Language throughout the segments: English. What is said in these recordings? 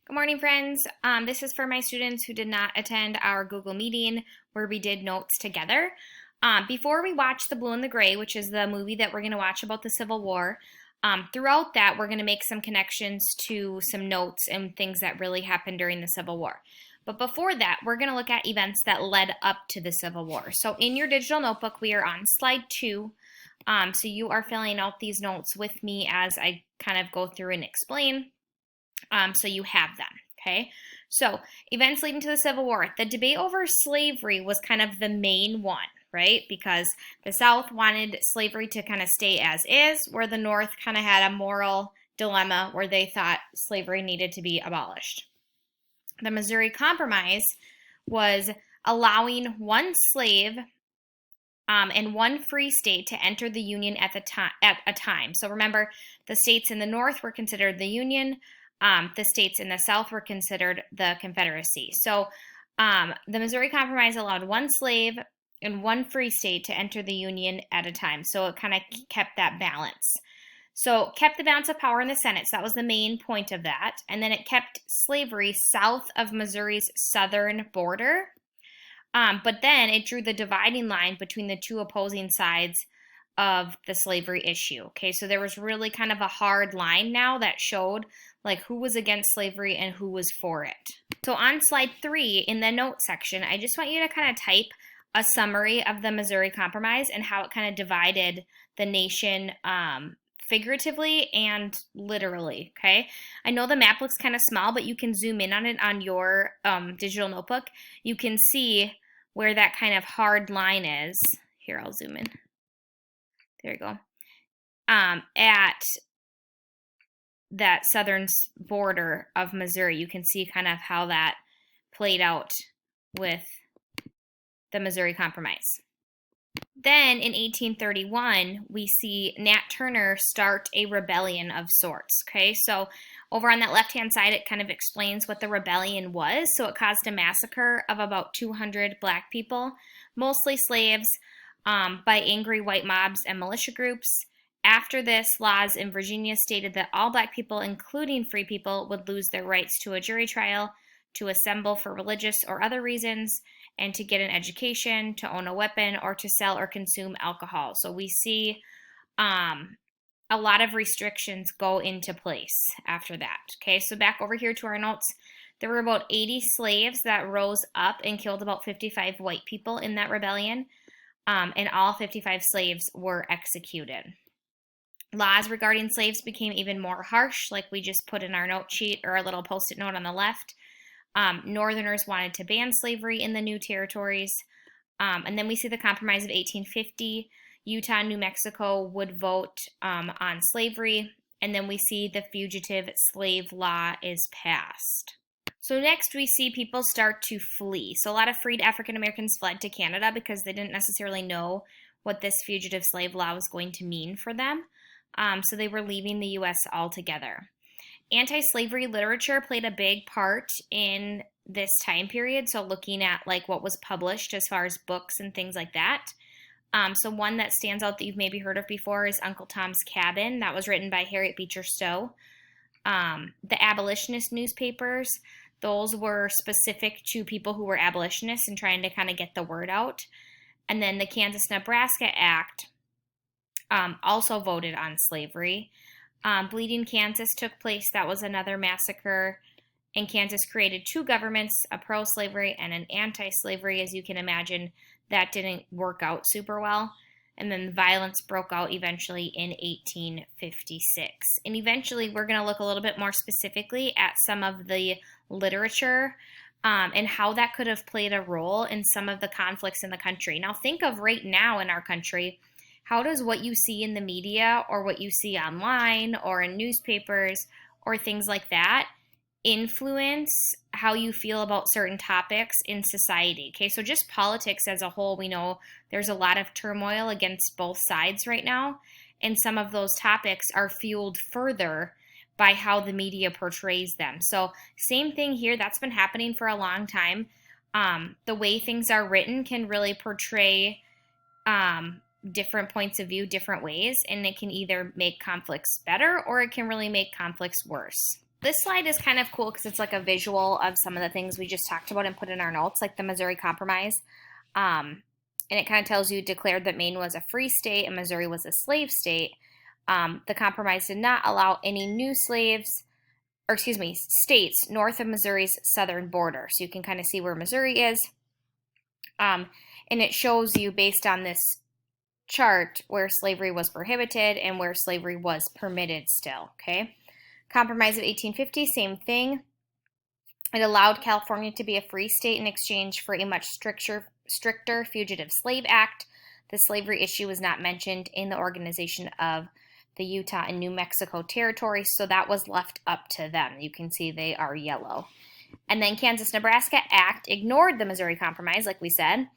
Good morning, friends. This is for my students who did not attend our Google meeting where we did notes together. Before we watch The Blue and the Gray, which is the movie that we're going to watch about the Civil War, throughout that, we're going to make some connections to some notes and things that really happened during the Civil War. But before that, we're going to look at events that led up to the Civil War. So in your digital notebook, we are on slide 2. So you are filling out these notes with me as I kind of go through and explain. So you have them, okay? So events leading to the Civil War. The debate over slavery was kind of the main one, right? Because the South wanted slavery to kind of stay as is, where the North kind of had a moral dilemma where they thought slavery needed to be abolished. The Missouri Compromise was allowing one slave and one free state to enter the Union at a time. So remember, the states in the North were considered the Union. The states in the South were considered the Confederacy. So the Missouri Compromise allowed one slave and one free state to enter the Union at a time. So it kind of kept that balance. So kept the balance of power in the Senate. So that was the main point of that. And then it kept slavery south of Missouri's southern border. But then it drew the dividing line between the two opposing sides of the slavery issue. Okay, so there was really kind of a hard line now that showed like who was against slavery and who was for it. So on slide 3 in the note section, I just want you to kind of type a summary of the Missouri Compromise and how it kind of divided the nation figuratively and literally, okay? I know the map looks kind of small, but you can zoom in on it on your digital notebook. You can see where that kind of hard line is. Here, I'll zoom in. There you go. At that southern border of Missouri, you can see kind of how that played out with the Missouri Compromise. Then in 1831, we see Nat Turner start a rebellion of sorts. Okay, so over on that left-hand side, it kind of explains what the rebellion was. So it caused a massacre of about 200 black people, mostly slaves, by angry white mobs and militia groups. After this, laws in Virginia stated that all black people, including free people, would lose their rights to a jury trial, to assemble for religious or other reasons, and to get an education, to own a weapon, or to sell or consume alcohol. So we see a lot of restrictions go into place after that. Okay, so back over here to our notes. There were about 80 slaves that rose up and killed about 55 white people in that rebellion, and all 55 slaves were executed. Laws regarding slaves became even more harsh, like we just put in our note sheet or a little post-it note on the left. Northerners wanted to ban slavery in the new territories. And then we see the Compromise of 1850. Utah and New Mexico would vote on slavery. And then we see the fugitive slave law is passed. So next we see people start to flee. So a lot of freed African Americans fled to Canada because they didn't necessarily know what this fugitive slave law was going to mean for them. So they were leaving the U.S. altogether. Anti-slavery literature played a big part in this time period. So looking at like what was published as far as books and things like that. So one that stands out that you've maybe heard of before is Uncle Tom's Cabin. That was written by Harriet Beecher Stowe. The abolitionist newspapers, those were specific to people who were abolitionists and trying to kind of get the word out. And then the Kansas-Nebraska Act also voted on slavery. Bleeding Kansas took place. That was another massacre. And Kansas created two governments, a pro-slavery and an anti-slavery. As you can imagine, that didn't work out super well. And then violence broke out eventually in 1856. And eventually, we're going to look a little bit more specifically at some of the literature and how that could have played a role in some of the conflicts in the country. Now, think of right now in our country, how does what you see in the media or what you see online or in newspapers or things like that influence how you feel about certain topics in society? Okay, so just politics as a whole, we know there's a lot of turmoil against both sides right now, and some of those topics are fueled further by how the media portrays them. So same thing here, that's been happening for a long time. The way things are written can really portray different points of view different ways, and it can either make conflicts better or it can really make conflicts worse. This slide is kind of cool because it's like a visual of some of the things we just talked about and put in our notes, like the Missouri Compromise. And it kind of tells you declared that Maine was a free state and Missouri was a slave state. The compromise did not allow any new states north of Missouri's southern border. So you can kind of see where Missouri is. And it shows you based on this chart where slavery was prohibited and where slavery was permitted still, okay? Compromise of 1850, same thing. It allowed California to be a free state in exchange for a much stricter Fugitive Slave Act. The slavery issue was not mentioned in the organization of the Utah and New Mexico territories, so that was left up to them. You can see they are yellow. And then Kansas-Nebraska Act ignored the Missouri Compromise, like we said,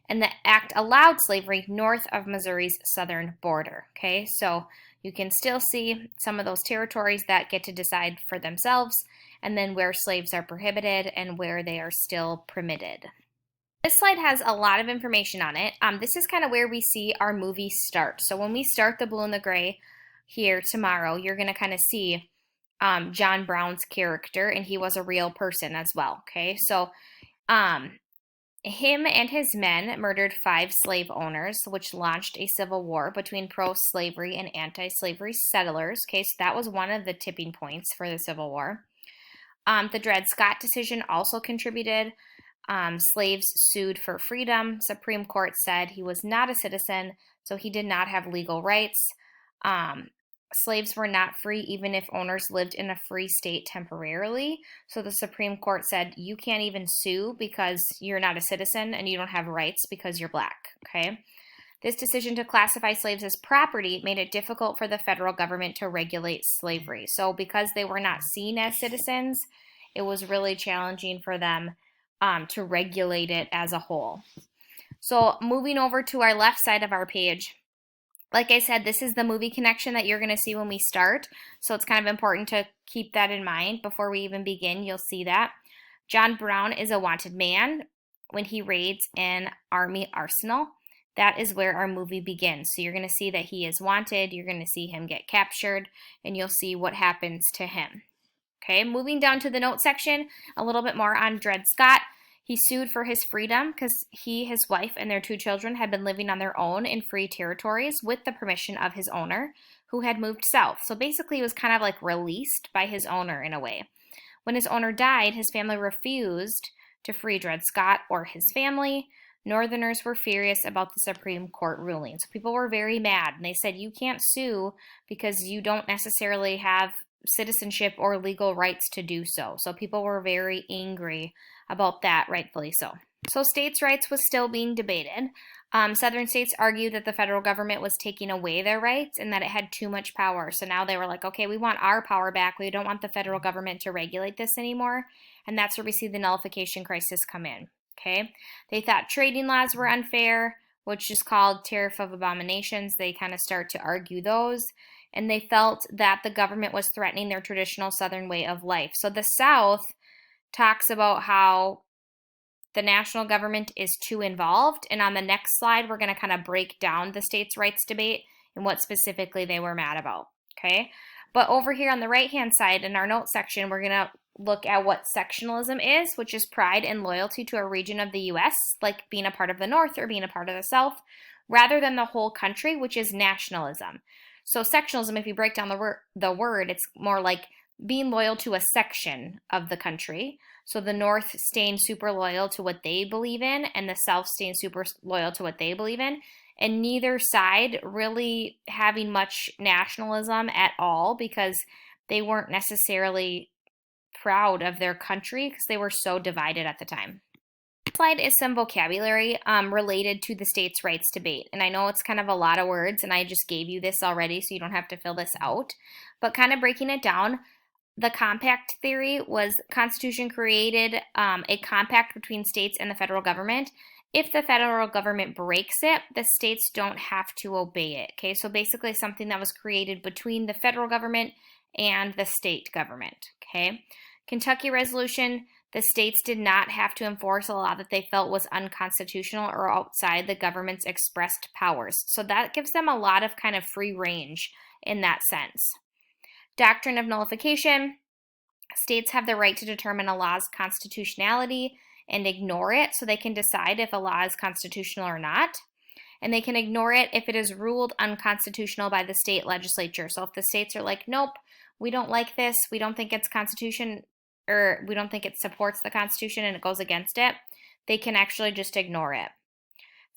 and the act allowed slavery north of Missouri's southern border. Okay, so you can still see some of those territories that get to decide for themselves, and then where slaves are prohibited and where they are still permitted. This slide has a lot of information on it. This is kind of where we see our movie start. So when we start The Blue and the Gray here tomorrow, you're going to kind of see John Brown's character, and he was a real person as well. Okay, so him and his men murdered 5 slave owners, which launched a civil war between pro-slavery and anti-slavery settlers. Okay, so that was one of the tipping points for the Civil War. The Dred Scott decision also contributed. Slaves sued for freedom. Supreme Court said he was not a citizen, so he did not have legal rights. Slaves were not free even if owners lived in a free state temporarily. So the Supreme Court said you can't even sue because you're not a citizen and you don't have rights because you're black. Okay. This decision to classify slaves as property made it difficult for the federal government to regulate slavery. So because they were not seen as citizens, it was really challenging for them to regulate it as a whole. So moving over to our left side of our page, like I said, this is the movie connection that you're going to see when we start. So it's kind of important to keep that in mind before we even begin. You'll see that. John Brown is a wanted man when he raids an army arsenal. That is where our movie begins. So you're going to see that he is wanted. You're going to see him get captured, and you'll see what happens to him. Okay, moving down to the note section, a little bit more on Dred Scott. He sued for his freedom because he, his wife, and their 2 children had been living on their own in free territories with the permission of his owner, who had moved south. So basically, he was kind of like released by his owner in a way. When his owner died, his family refused to free Dred Scott or his family. Northerners were furious about the Supreme Court ruling. So people were very mad, and they said, you can't sue because you don't necessarily have citizenship or legal rights to do so. So people were very angry about that, rightfully so. So states' rights was still being debated. Southern states argued that the federal government was taking away their rights and that it had too much power. So now they were like, okay, we want our power back. We don't want the federal government to regulate this anymore. And that's where we see the nullification crisis come in. Okay, they thought trading laws were unfair, which is called tariff of abominations. They kind of start to argue those. And they felt that the government was threatening their traditional Southern way of life. So the South talks about how the national government is too involved. And on the next slide, we're going to kind of break down the states' rights debate and what specifically they were mad about. Okay, but over here on the right-hand side in our note section, we're going to look at what sectionalism is, which is pride and loyalty to a region of the U.S., like being a part of the North or being a part of the South, rather than the whole country, which is nationalism. So sectionalism, if you break down the word, it's more like being loyal to a section of the country. So the North staying super loyal to what they believe in, and the South staying super loyal to what they believe in, and neither side really having much nationalism at all because they weren't necessarily proud of their country because they were so divided at the time. This slide is some vocabulary related to the states' rights debate. And I know it's kind of a lot of words, and I just gave you this already, so you don't have to fill this out. But kind of breaking it down, the compact theory was Constitution created a compact between states and the federal government. If the federal government breaks it, the states don't have to obey it. Okay, so basically something that was created between the federal government and the state government. Okay, Kentucky Resolution, the states did not have to enforce a law that they felt was unconstitutional or outside the government's expressed powers. So that gives them a lot of kind of free range in that sense. Doctrine of nullification, States have the right to determine a law's constitutionality and ignore it, so they can decide if a law is constitutional or not. And they can ignore it if it is ruled unconstitutional by the state legislature. So if the states are like, nope, we don't like this, we don't think it's constitution, or we don't think it supports the Constitution and it goes against it, they can actually just ignore it.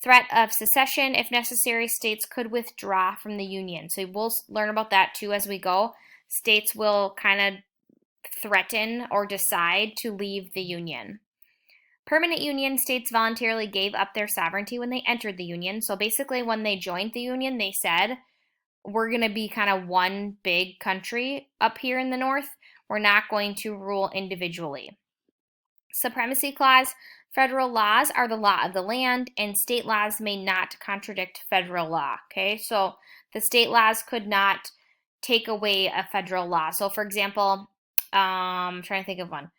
Threat of secession, if necessary, states could withdraw from the Union. So we'll learn about that too as we go. States will kind of threaten or decide to leave the Union. Permanent Union, states voluntarily gave up their sovereignty when they entered the Union. So basically when they joined the Union, they said, we're going to be kind of one big country up here in the North. We're not going to rule individually. Supremacy Clause, federal laws are the law of the land, and state laws may not contradict federal law. Okay, so the state laws could not take away a federal law. So for example, I'm trying to think of one.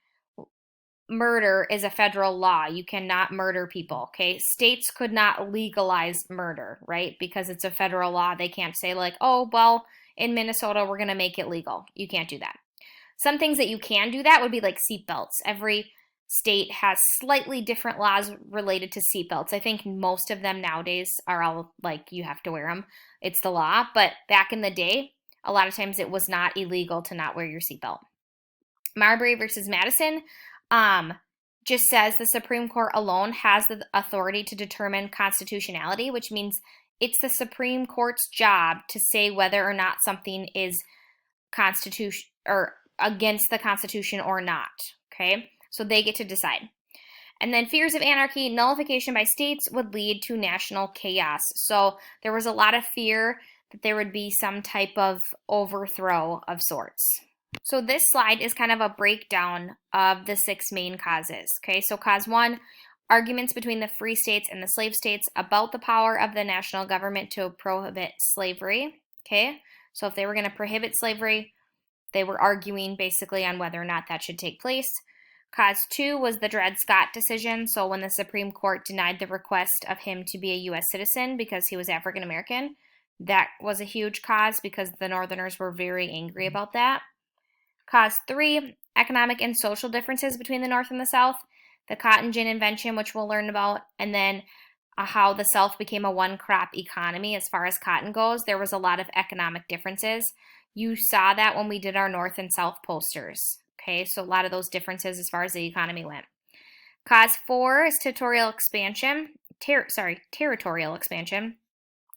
Murder is a federal law. You cannot murder people, okay? States could not legalize murder, right? Because it's a federal law. They can't say like, oh, well, in Minnesota, we're going to make it legal. You can't do that. Some things that you can do that would be like seatbelts. Every state has slightly different laws related to seatbelts. I think most of them nowadays are all like you have to wear them. It's the law. But back in the day, a lot of times it was not illegal to not wear your seatbelt. Marbury versus Madison just says the Supreme Court alone has the authority to determine constitutionality, which means it's the Supreme Court's job to say whether or not something is constitution or against the Constitution or not. Okay, so they get to decide. And then fears of anarchy, nullification by states would lead to national chaos. So there was a lot of fear that there would be some type of overthrow of sorts. So this slide is kind of a breakdown of the 6 main causes. Okay, so cause 1, arguments between the free states and the slave states about the power of the national government to prohibit slavery. Okay, so if they were going to prohibit slavery, they were arguing basically on whether or not that should take place. Cause 2 was the Dred Scott decision. So when the Supreme Court denied the request of him to be a U.S. citizen because he was African American, that was a huge cause because the Northerners were very angry about that. Cause 3, economic and social differences between the North and the South, the cotton gin invention, which we'll learn about, and then how the South became a one-crop economy as far as cotton goes. There was a lot of economic differences. You saw that when we did our North and South posters. Okay, so a lot of those differences as far as the economy went. Cause 4 is territorial expansion.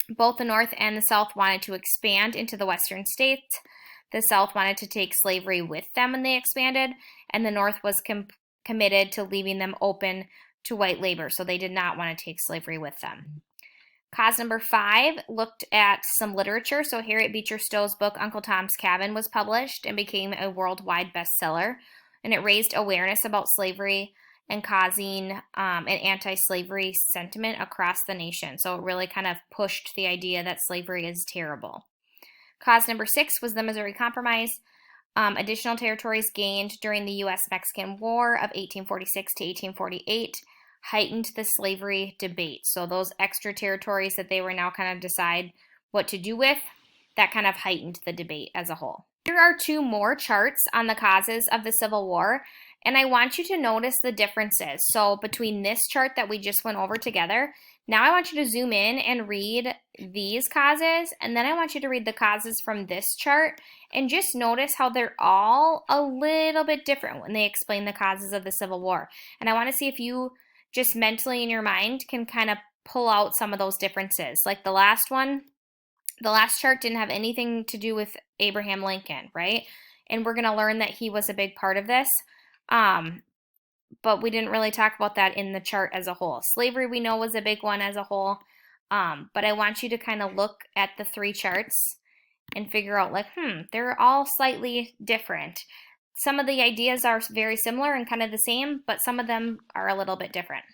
Both the North and the South wanted to expand into the Western states. The South wanted to take slavery with them when they expanded, and the North was committed to leaving them open to white labor, so they did not want to take slavery with them. Cause number 5 looked at some literature. So Harriet Beecher Stowe's book, Uncle Tom's Cabin, was published and became a worldwide bestseller, and it raised awareness about slavery and causing an anti-slavery sentiment across the nation. So it really kind of pushed the idea that slavery is terrible. Cause number 6 was the Missouri Compromise. Additional territories gained during the U.S.-Mexican War of 1846 to 1848 heightened the slavery debate. So those extra territories that they were now kind of decide what to do with, that kind of heightened the debate as a whole. Here are 2 more charts on the causes of the Civil War, and I want you to notice the differences. So between this chart that we just went over together, now I want you to zoom in and read these causes, and then I want you to read the causes from this chart, and just notice how they're all a little bit different when they explain the causes of the Civil War. And I want to see if you just mentally in your mind can kind of pull out some of those differences. Like the last one, the last chart didn't have anything to do with Abraham Lincoln, right? And we're going to learn that he was a big part of this. But we didn't really talk about that in the chart as a whole. Slavery we know was a big one as a whole. But I want you to kind of look at the 3 charts and figure out like, they're all slightly different. Some of the ideas are very similar and kind of the same, but some of them are a little bit different.